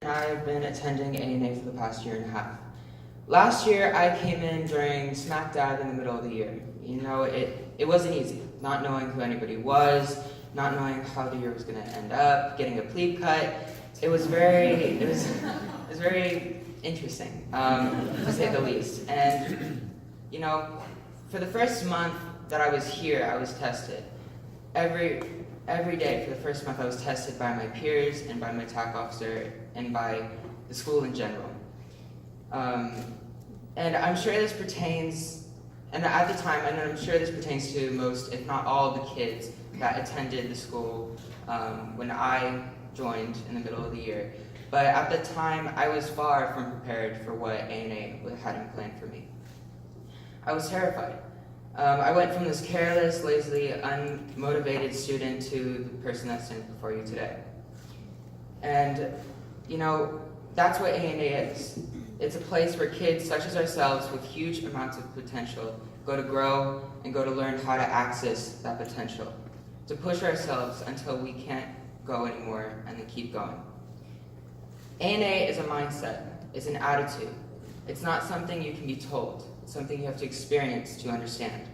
I've been attending A&A for the past year and a half. Last year, I came in during smack dab in the middle of the year. You know, it wasn't easy, not knowing who anybody was, not knowing how the year was going to end up, getting a plebe cut. It was very interesting, to say the least. And, you know, for the first month that I was here, I was tested. Every day for the first month, I was tested by my peers and by my TAC officer and by the school in general. And I'm sure this pertains, and at the time, and I'm sure this pertains to most, if not all, of the kids that attended the school when I joined in the middle of the year. But at the time, I was far from prepared for what A&A had in plan for me. I was terrified. I went from this careless, lazy, unmotivated student to the person that stands before you today. And, you know, that's what A&A is. It's a place where kids such as ourselves with huge amounts of potential go to grow and go to learn how to access that potential, to push ourselves until we can't go anymore and then keep going. A&A is a mindset, it's an attitude. It's not something you can be told, it's something you have to experience to understand.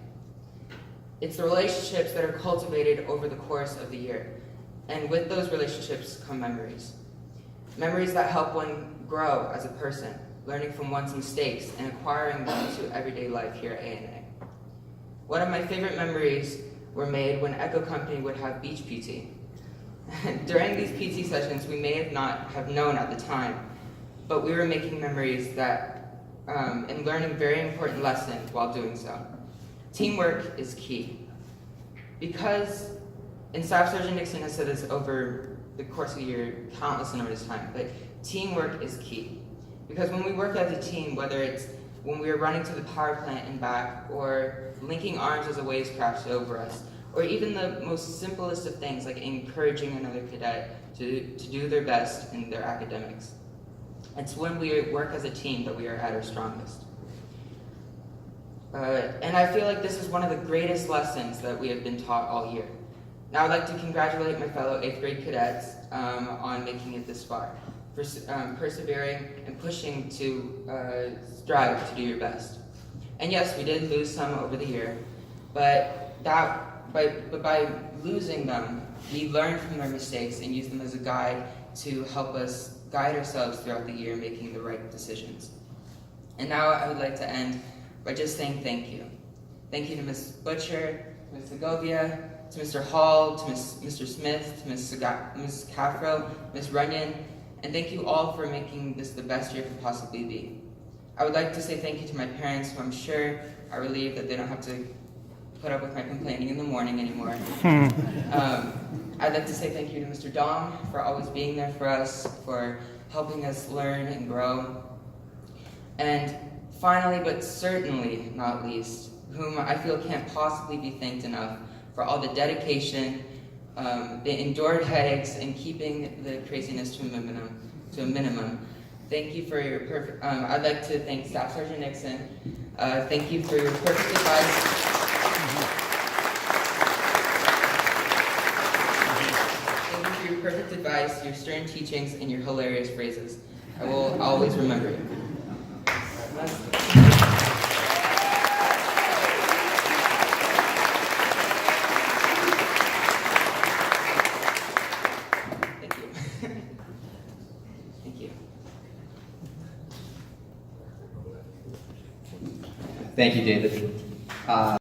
It's the relationships that are cultivated over the course of the year, and with those relationships come memories. Memories that help one grow as a person, learning from one's mistakes and acquiring them into everyday life here at A&A. One of my favorite memories were made when Echo Company would have beach PT. During these PT sessions, we may not have known at the time, but we were making memories that, and learning very important lessons while doing so. Teamwork is key. Because, and Staff Sergeant Nixon has said this over the course of the year countless numbers of times, but teamwork is key. Because when we work as a team, whether it's when we are running to the power plant and back, or linking arms as a waves crashes over us, or even the most simplest of things like encouraging another cadet to do their best in their academics. It's when we work as a team that we are at our strongest. And I feel like this is one of the greatest lessons that we have been taught all year. Now I'd like to congratulate my fellow 8th grade cadets on making it this far, for persevering and pushing to strive to do your best. And yes, we did lose some over the year, but by losing them, we learned from their mistakes and used them as a guide to help us guide ourselves throughout the year, making the right decisions. And now I would like to end by just saying thank you. Thank you to Ms. Butcher, to Ms. Segovia, to Mr. Hall, to Mr. Smith, to Ms. Caffrell, Ms. Runyon, and thank you all for making this the best year could possibly be. I would like to say thank you to my parents, who I'm sure are relieved that they don't have to put up with my complaining in the morning anymore. I'd like to say thank you to Mr. Dom for always being there for us, for helping us learn and grow. And finally, but certainly not least, whom I feel can't possibly be thanked enough for all the dedication, the endured headaches, and keeping the craziness to a minimum. Thank you for your perfect, I'd like to thank Staff Sergeant Nixon. Thank you for your perfect advice. Thank you for your perfect advice, your stern teachings, and your hilarious phrases. I will always remember you. Thank you, David.